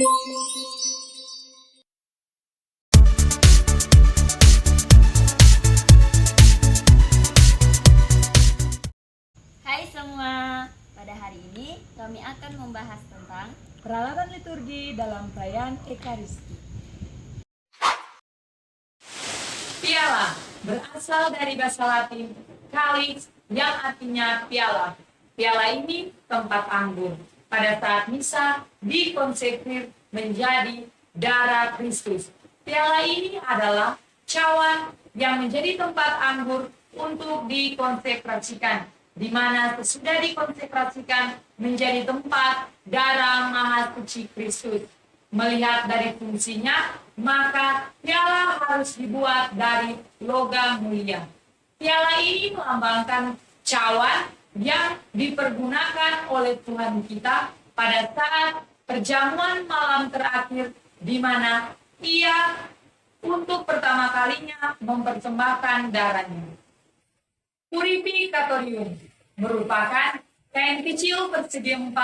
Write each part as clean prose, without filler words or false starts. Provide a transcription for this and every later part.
Hai semua, pada hari ini kami akan membahas tentang peralatan liturgi dalam perayaan Ekaristi. Piala berasal dari bahasa Latin calis yang artinya piala. Piala ini tempat anggur. Pada saat misa dikonsekrir menjadi darah Kristus. Piala ini adalah cawan yang menjadi tempat anggur untuk dikonsekrasikan, di mana sesudah dikonsekrasikan menjadi tempat darah Maha Suci Kristus. Melihat dari fungsinya, maka piala harus dibuat dari logam mulia. Piala ini melambangkan cawan yang dipergunakan oleh Tuhan kita pada saat perjamuan malam terakhir, di mana ia untuk pertama kalinya mempersembahkan darahnya. Purificatorium merupakan kain kecil persegi 4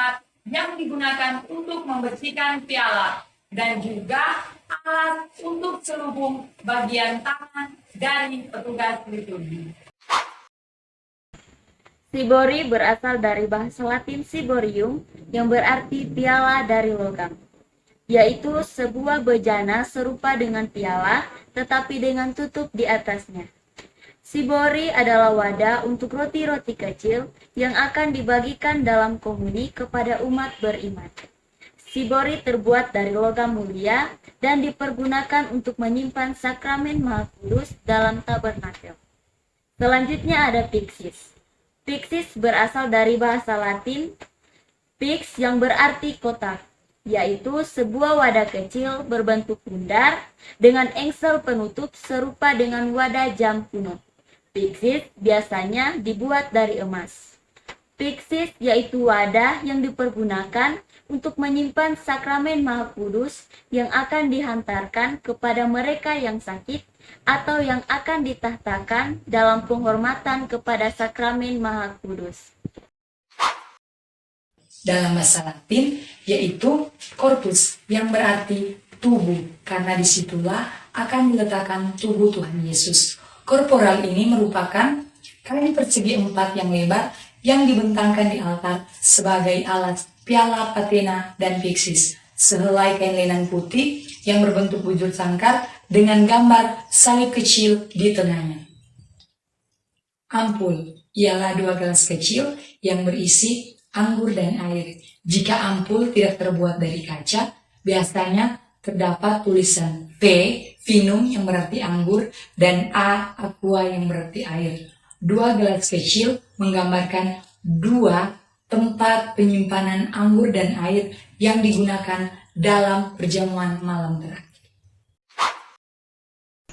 yang digunakan untuk membersihkan piala dan juga alat untuk selubung bagian tangan dari petugas liturgi. Cibori berasal dari bahasa Latin ciborium yang berarti piala dari logam, yaitu sebuah bejana serupa dengan piala tetapi dengan tutup di atasnya. Cibori adalah wadah untuk roti-roti kecil yang akan dibagikan dalam komuni kepada umat beriman. Cibori terbuat dari logam mulia dan dipergunakan untuk menyimpan sakramen Maha Kudus dalam tabernakel. Selanjutnya ada pyxis. Pyxis berasal dari bahasa Latin pix yang berarti kotak, yaitu sebuah wadah kecil berbentuk bundar dengan engsel penutup serupa dengan wadah jam kuno. Pyxis biasanya dibuat dari emas. Pyxis yaitu wadah yang dipergunakan untuk menyimpan sakramen Maha Kudus yang akan dihantarkan kepada mereka yang sakit atau yang akan ditahtakan dalam penghormatan kepada sakramen Maha Kudus. Dalam bahasa Latin yaitu corpus yang berarti tubuh, karena disitulah akan diletakkan tubuh Tuhan Yesus. Korporal ini merupakan kain persegi 4 yang lebar yang dibentangkan di altar sebagai alat piala, patena, dan pyxis. Sehelai kain lenan putih yang berbentuk bujur sangkar dengan gambar salib kecil di tengahnya. Ampul ialah 2 gelas kecil yang berisi anggur dan air. Jika ampul tidak terbuat dari kaca, biasanya terdapat tulisan V, vinum yang berarti anggur, dan A, aqua yang berarti air. 2 gelas kecil menggambarkan 2 tempat penyimpanan anggur dan air yang digunakan dalam perjamuan malam terakhir.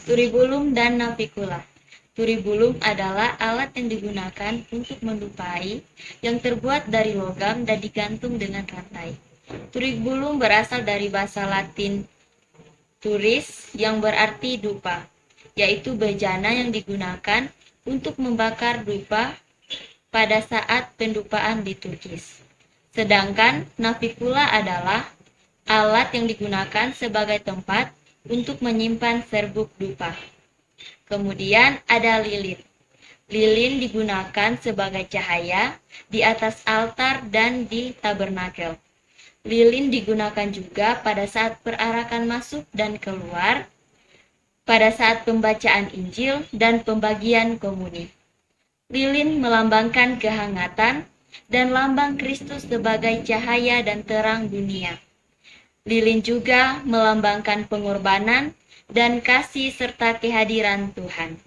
Turibulum dan navicula. Turibulum adalah alat yang digunakan untuk mendupai yang terbuat dari logam dan digantung dengan rantai. Turibulum berasal dari bahasa Latin turis yang berarti dupa, yaitu bejana yang digunakan untuk membakar dupa pada saat pendupaan liturgis. Sedangkan navicula adalah alat yang digunakan sebagai tempat untuk menyimpan serbuk dupa. Kemudian ada lilin. Lilin digunakan sebagai cahaya di atas altar dan di tabernakel. Lilin digunakan juga pada saat perarakan masuk dan keluar, pada saat pembacaan Injil dan pembagian komuni. Lilin melambangkan kehangatan dan lambang Kristus sebagai cahaya dan terang dunia. Lilin juga melambangkan pengorbanan dan kasih serta kehadiran Tuhan.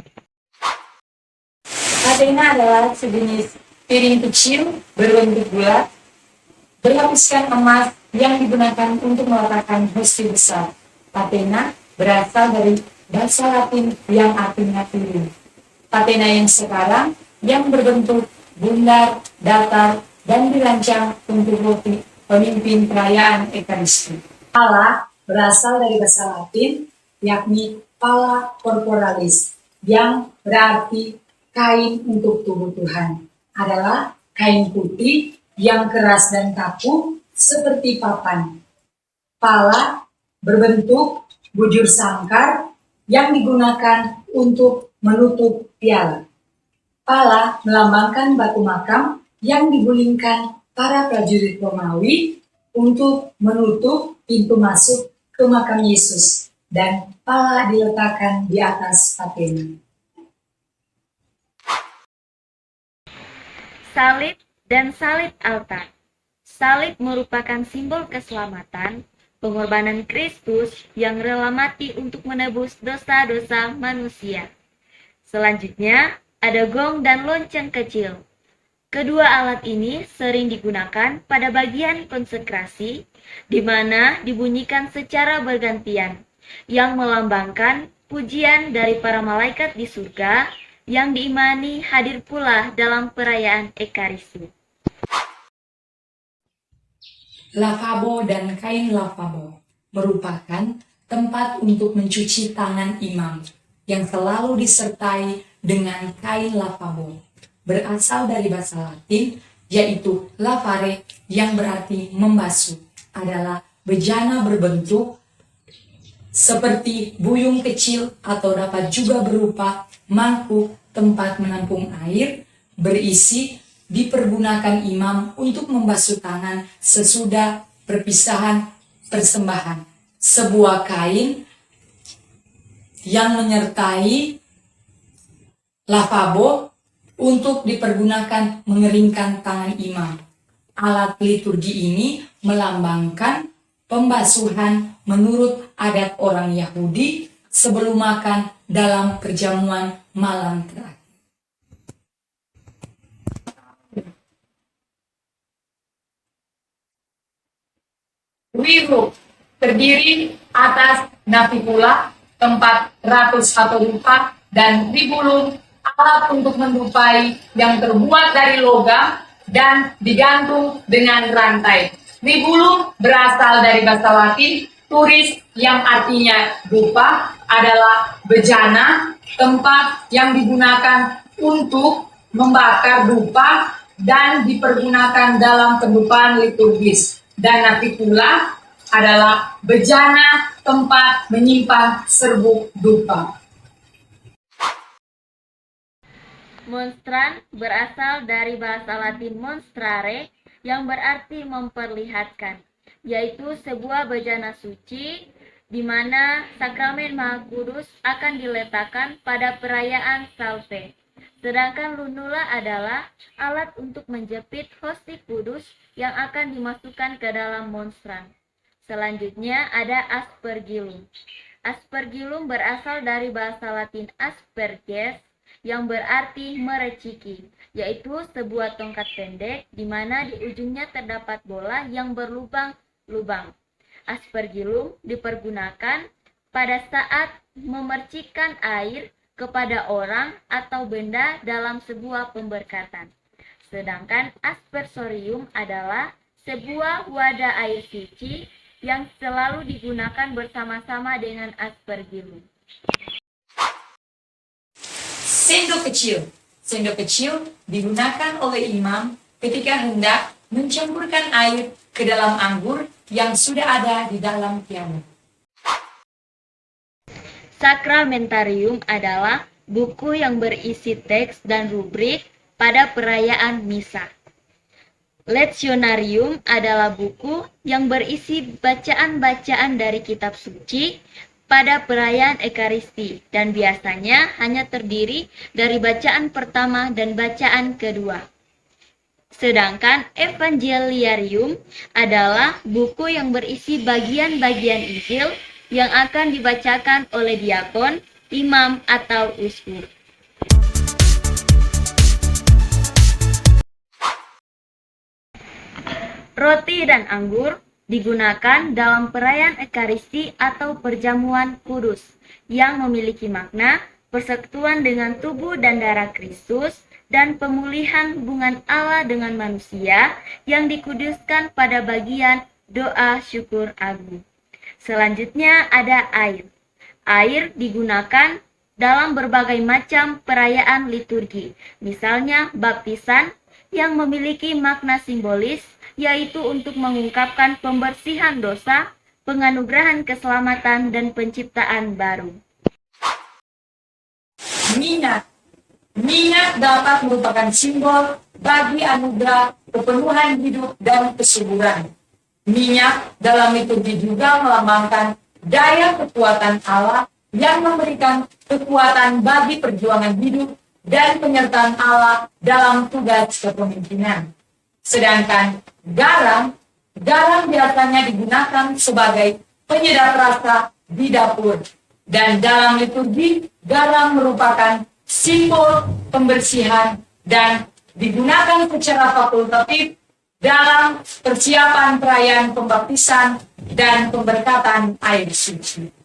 Patena adalah sejenis piring kecil berbentuk bulat, berlapiskan emas yang digunakan untuk meletakkan hosti besar. Patena berasal dari bahasa Latin yang artinya piring. Patena yang sekarang yang berbentuk bundar, datar, dan dirancang untuk roti pemimpin perayaan Ekaristi. Pala berasal dari bahasa Latin yakni pala corporalis yang berarti kain untuk tubuh Tuhan. Adalah kain putih yang keras dan kaku seperti papan. Pala berbentuk bujur sangkar yang digunakan untuk menutup piala. Pala melambangkan batu makam yang digulingkan para prajurit Romawi untuk menutup pintu masuk ke makam Yesus, dan pala diletakkan di atas patena. Salib dan salib altar. Salib merupakan simbol keselamatan, pengorbanan Kristus yang rela mati untuk menebus dosa-dosa manusia. Selanjutnya, ada gong dan lonceng kecil. Kedua alat ini sering digunakan pada bagian konsekrasi, di mana dibunyikan secara bergantian, yang melambangkan pujian dari para malaikat di surga, yang diimani hadir pula dalam perayaan Ekaristi. Lavabo dan kain lavabo merupakan tempat untuk mencuci tangan imam, yang selalu disertai dengan kain lavabo. Berasal dari bahasa Latin, yaitu lavare, yang berarti membasuh, adalah bejana berbentuk seperti buyung kecil atau dapat juga berupa mangkuk tempat menampung air, berisi dipergunakan imam untuk membasuh tangan sesudah perpisahan persembahan. Sebuah kain yang menyertai lavabo untuk dipergunakan mengeringkan tangan imam. Alat liturgi ini melambangkan pembasuhan menurut adat orang Yahudi sebelum makan dalam perjamuan malam terakhir. Wiru terdiri atas navicula, tempat ratus atau dupa, dan tribulum, alat untuk mendupai yang terbuat dari logam dan digantung dengan rantai. Tribulum berasal dari bahasa Latin turis, yang artinya dupa, adalah bejana, tempat yang digunakan untuk membakar dupa dan dipergunakan dalam pendupaan liturgis. Dan navicula adalah bejana, tempat menyimpan serbuk dupa. Monstran berasal dari bahasa Latin monstrare, yang berarti memperlihatkan, yaitu sebuah bejana suci di mana sakramen Maha Kudus akan diletakkan pada perayaan Salve. Sedangkan lunula adalah alat untuk menjepit hosti kudus yang akan dimasukkan ke dalam monstran. Selanjutnya ada aspergillum. Aspergillum berasal dari bahasa Latin asperges, yang berarti mereciki, yaitu sebuah tongkat pendek di mana di ujungnya terdapat bola yang berlubang-lubang. Aspergillum dipergunakan pada saat memercikan air kepada orang atau benda dalam sebuah pemberkatan. Sedangkan aspersorium adalah sebuah wadah air suci yang selalu digunakan bersama-sama dengan aspergillum. Sendok kecil. Sendok kecil digunakan oleh imam ketika hendak mencampurkan air ke dalam anggur yang sudah ada di dalam piala. Sakramentarium adalah buku yang berisi teks dan rubrik pada perayaan misa. Lectionarium adalah buku yang berisi bacaan-bacaan dari kitab suci pada perayaan Ekaristi, dan biasanya hanya terdiri dari bacaan pertama dan bacaan kedua. Sedangkan Evangeliarium adalah buku yang berisi bagian-bagian Injil yang akan dibacakan oleh diakon, imam, atau uskup. Roti dan anggur digunakan dalam perayaan Ekaristi atau perjamuan kudus yang memiliki makna persekutuan dengan tubuh dan darah Kristus dan pemulihan hubungan Allah dengan manusia yang dikuduskan pada bagian doa syukur agung. Selanjutnya ada air. Air digunakan dalam berbagai macam perayaan liturgi, misalnya baptisan yang memiliki makna simbolis, yaitu untuk mengungkapkan pembersihan dosa penganugerahan keselamatan dan penciptaan baru. Minyak. Minyak dapat merupakan simbol bagi anugerah, kepenuhan hidup, dan kesuburan. Minyak dalam liturgi juga melambangkan daya kekuatan Allah yang memberikan kekuatan bagi perjuangan hidup dan penyertaan Allah dalam tugas kepemimpinan. Sedangkan garam biasanya digunakan sebagai penyedap rasa di dapur. Dan dalam liturgi, garam merupakan simbol pembersihan dan digunakan secara fakultatif dalam persiapan perayaan pembaptisan dan pemberkatan air suci.